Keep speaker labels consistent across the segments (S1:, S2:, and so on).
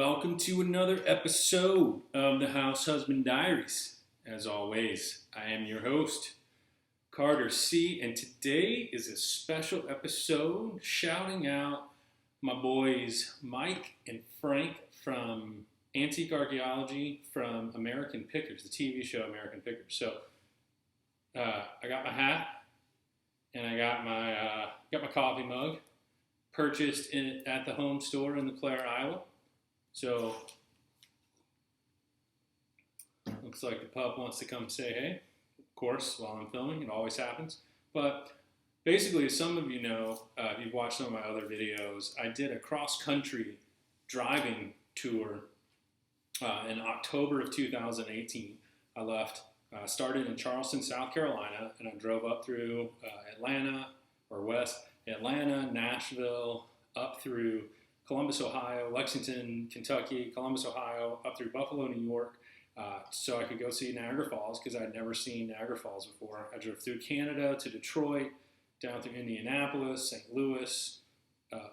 S1: Welcome to another episode of the House Husband Diaries. As always, I am your host, Carter C., and today is a special episode shouting out my boys Mike and Frank from Antique Archaeology from American Pickers, the TV show American Pickers. So I got my hat and I got my coffee mug purchased at the home store in LeClaire, Iowa. So, looks like the pup wants to come say hey, of course, while I'm filming. It always happens. But basically, as some of you know, if you've watched some of my other videos, I did a cross-country driving tour in October of 2018. I started in Charleston, South Carolina, and I drove up through Atlanta, Nashville, up through Columbus, Ohio, Lexington, Kentucky, Columbus, Ohio, up through Buffalo, New York, so I could go see Niagara Falls because I'd never seen Niagara Falls before. I drove through Canada to Detroit, down through Indianapolis, St. Louis,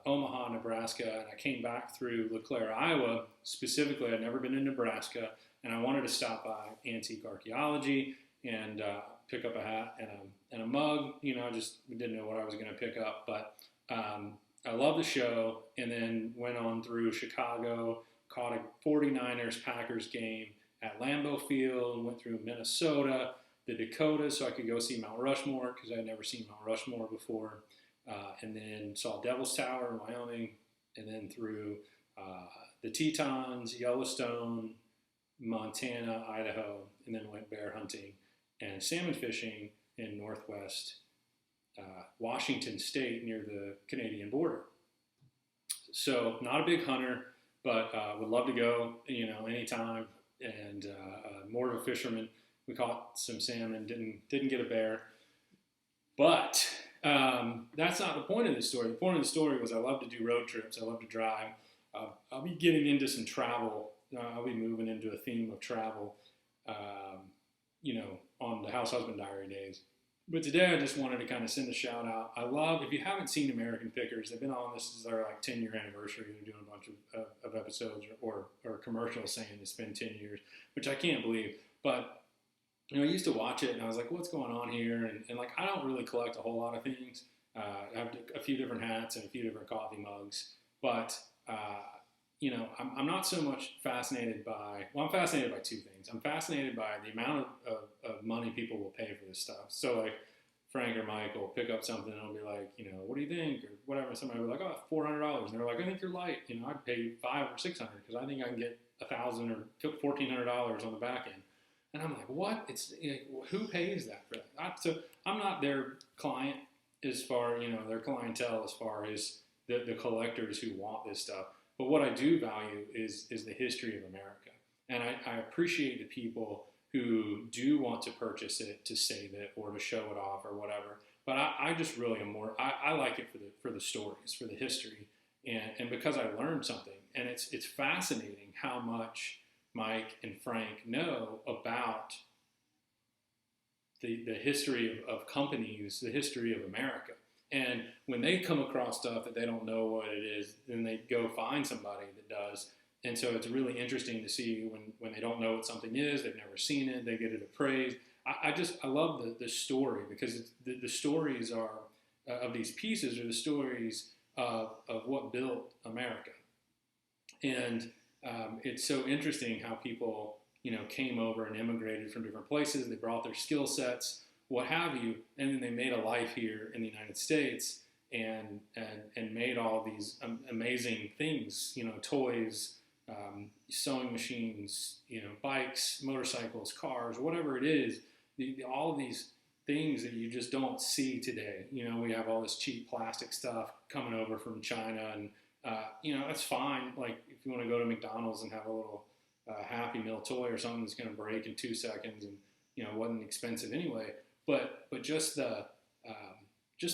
S1: Omaha, Nebraska, and I came back through LeClaire, Iowa. Specifically, I'd never been in Nebraska, and I wanted to stop by Antique Archaeology and pick up a hat and a mug. You know, I just didn't know what I was going to pick up, but I love the show, and then went on through Chicago, caught a 49ers Packers game at Lambeau Field, went through Minnesota, the Dakotas, so I could go see Mount Rushmore because I had never seen Mount Rushmore before, and then saw Devil's Tower in Wyoming, and then through the Tetons, Yellowstone, Montana, Idaho, and then went bear hunting and salmon fishing in Northwest Washington State near the Canadian border. So not a big hunter, but would love to go, anytime. And more of a fisherman. We caught some salmon, didn't get a bear. But that's not the point of this story. The point of the story was I love to do road trips. I love to drive. I'll be getting into some travel. I'll be moving into a theme of travel, on the House Husband Diary days. But today I just wanted to kind of send a shout out. If you haven't seen American Pickers, they've been on, this is their 10-year anniversary. They're doing a bunch of episodes or commercials saying it's been 10 years, which I can't believe. But, I used to watch it and I was like, what's going on here? And I don't really collect a whole lot of things. I have a few different hats and a few different coffee mugs. But, I'm not so much fascinated I'm fascinated by two things. I'm fascinated by the amount of money people will pay for this stuff. So Frank or Mike will pick up something and I'll be like, what do you think? Or whatever. Somebody will be like, oh, $400. And they're like, I think you're light. I'd pay $500 or $600 because I think I can get $1,000 or $1,400 on the back end. And I'm like, what? It's who pays that for that? So I'm not their client as far, their clientele as far as the collectors who want this stuff. But what I do value is the history of America. And I appreciate the people who do want to purchase it to save it or to show it off or whatever. But I just really am more, I like it for the stories, for the history, and because I learned something. And it's fascinating how much Mike and Frank know about the history of companies, the history of America. And when they come across stuff that they don't know what it is, then they go find somebody that does. And so it's really interesting to see when they don't know what something is, they've never seen it, they get it appraised. I love the story because the stories are of these pieces are the stories of what built America. And it's so interesting how people, came over and immigrated from different places. They brought their skill sets, what have you, and then they made a life here in the United States and made all these amazing things, toys, sewing machines, bikes, motorcycles, cars, whatever it is, all of these things that you just don't see today. We have all this cheap plastic stuff coming over from China, and that's fine. Like if you want to go to McDonald's and have a little Happy Meal toy or something that's going to break in 2 seconds, and it wasn't expensive anyway. But just the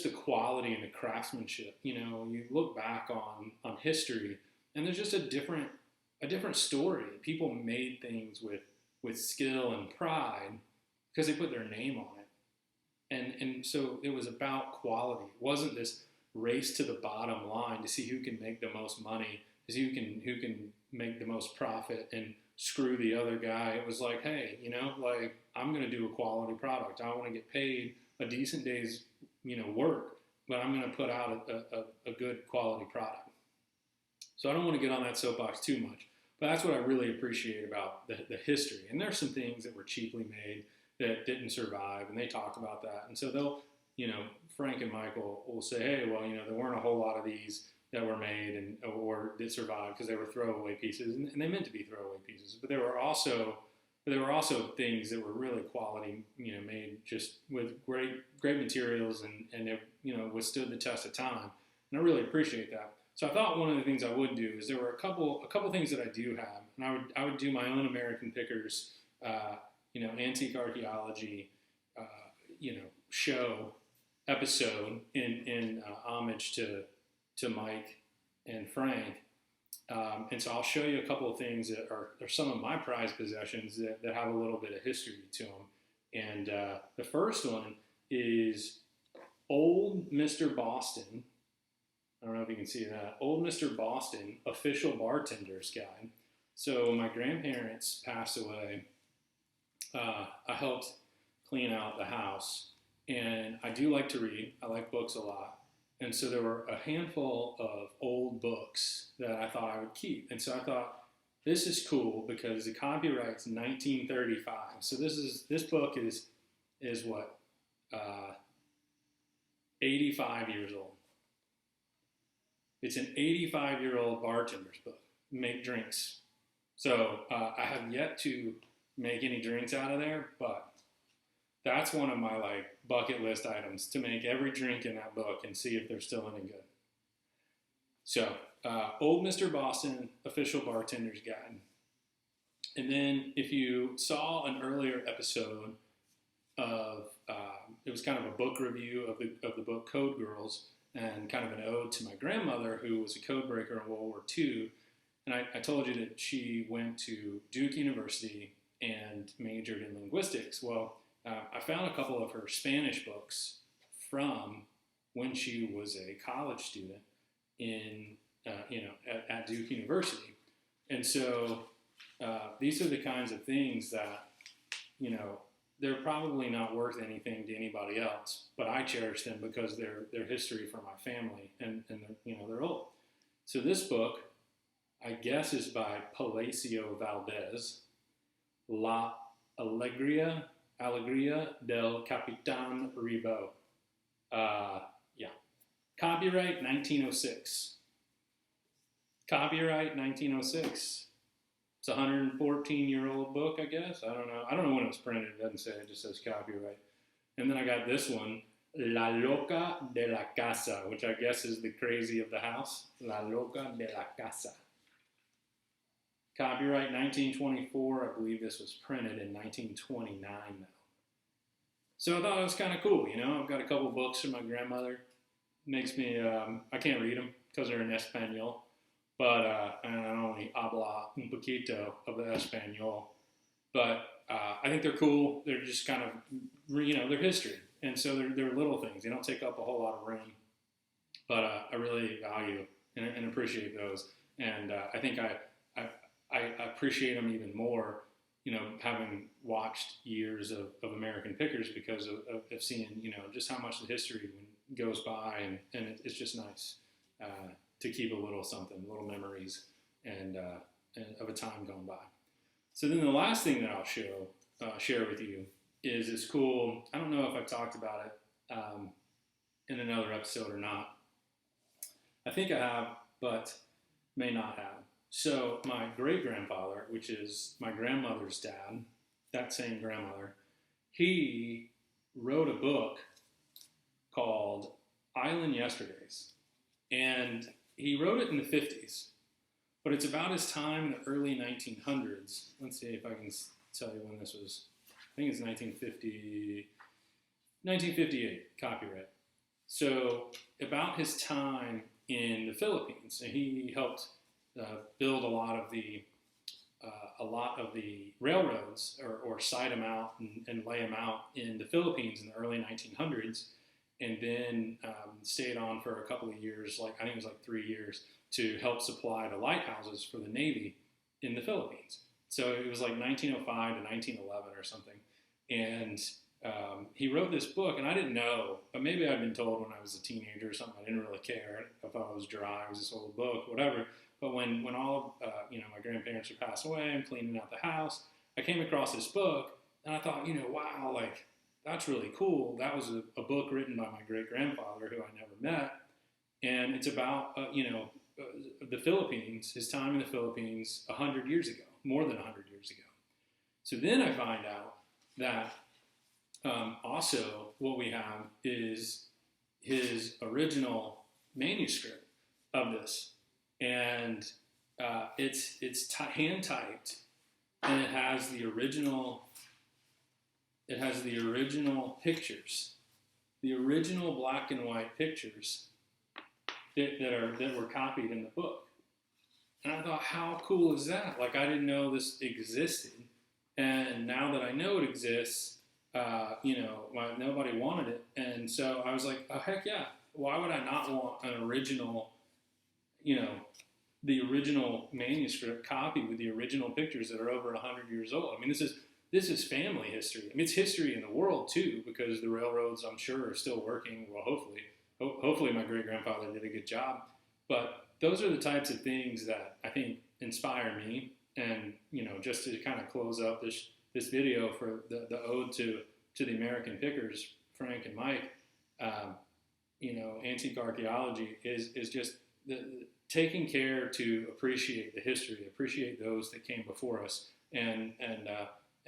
S1: quality and the craftsmanship. You look back on history, and there's just a different story. People made things with skill and pride because they put their name on it, and so it was about quality. It wasn't this race to the bottom line to see who can make the most money, to see who can make the most profit and screw the other guy. It was like, hey, like I'm going to do a quality product. I want to get paid a decent day's, work, but I'm going to put out a good quality product. So I don't want to get on that soapbox too much, but that's what I really appreciate about the history. And there's some things that were cheaply made that didn't survive, and they talk about that. And so they'll, Frank and Michael will say, hey, well, there weren't a whole lot of these that were made or that survived because they were throwaway pieces, and they meant to be throwaway pieces. But there were also things that were really quality, made just with great materials and they, withstood the test of time. And I really appreciate that. So I thought one of the things I would do is there were a couple things that I do have, and I would do my own American Pickers, antique archaeology, show episode in homage to Mike and Frank. And so I'll show you a couple of things that are some of my prized possessions that have a little bit of history to them. And the first one is Old Mr. Boston. I don't know if you can see that. Old Mr. Boston, Official Bartender's Guide. So my grandparents passed away. I helped clean out the house. And I do like to read. I like books a lot. And so there were a handful of old books that I thought I would keep. And so I thought, this is cool because the copyright's 1935. So this book is what? 85 years old. It's an 85-year-old bartender's book. Make drinks. So I have yet to make any drinks out of there, but that's one of my bucket list items, to make every drink in that book and see if they're still any good. So, Old Mr. Boston, Official Bartender's Guide. And then if you saw an earlier episode of, it was kind of a book review of the book Code Girls, and kind of an ode to my grandmother, who was a code breaker in World War II. And I told you that she went to Duke University and majored in linguistics. Well, I found a couple of her Spanish books from when she was a college student at Duke University. And so these are the kinds of things that, they're probably not worth anything to anybody else, but I cherish them because they're history for my family, and they're old. So this book, I guess, is by Palacio Valdez, La Alegría del Capitán Ribot. Copyright 1906. Copyright 1906. It's a 114-year-old book, I guess. I don't know when it was printed. It doesn't say. It just says copyright. And then I got this one, La Loca de la Casa, which I guess is the crazy of the house. La Loca de la Casa. Copyright 1924. I believe this was printed in 1929, though. So I thought it was kind of cool, I've got a couple books from my grandmother. Makes me, I can't read them because they're in Espanol. But I only habla un poquito of the Espanol. But I think they're cool. They're just kind of, they're history. And so they're little things. They don't take up a whole lot of room. But I really value and appreciate those. And I think I appreciate them even more, having watched years of American Pickers, because of seeing, just how much the history goes by. And it's just nice to keep a little something, little memories, and of a time gone by. So then the last thing that I'll share with you is this cool, I don't know if I've talked about it in another episode or not. I think I have, but may not have. So my great-grandfather, which is my grandmother's dad, that same grandmother, he wrote a book called Island Yesterdays. And he wrote it in the 50s, but it's about his time in the early 1900s. Let's see if I can tell you when this was. I think it's 1958, copyright. So about his time in the Philippines, and he helped build a lot of the railroads, or site them out and lay them out in the Philippines in the early 1900s. And then stayed on for a couple of years, I think it was 3 years, to help supply the lighthouses for the Navy. in the Philippines. So it was like 1905 to 1911 or something. And he wrote this book, and I didn't know, but maybe I'd been told when I was a teenager or something. I didn't really care. I thought it was dry. It was this old book, whatever. But when all of my grandparents were passed away, I'm cleaning out the house, I came across this book, and I thought, wow, like, that's really cool. That was a book written by my great-grandfather, who I never met, and it's about, the Philippines, his time in the Philippines 100 years ago, more than 100 years ago. So then I find out that also what we have is his original manuscript of this, and it's hand typed, and it has the original pictures, the original black and white pictures that were copied in the book. And I thought, how cool is that? Like, I didn't know this existed, and now that I know it exists, nobody wanted it, and so I was like, oh heck yeah! Why would I not want an original, the original manuscript copy with the original pictures that are over 100 years old? I mean, this is family history. I mean, it's history in the world too, because the railroads, I'm sure, are still working. Well, hopefully my great-grandfather did a good job. But those are the types of things that I think inspire me. And, just to kind of close up this video for the ode to the American pickers, Frank and Mike, antique archaeology is just taking care to appreciate the history, appreciate those that came before us. And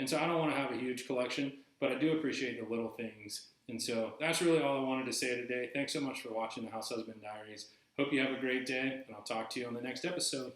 S1: so I don't want to have a huge collection, but I do appreciate the little things. And so that's really all I wanted to say today. Thanks so much for watching the House Husband Diaries. Hope you have a great day, and I'll talk to you on the next episode.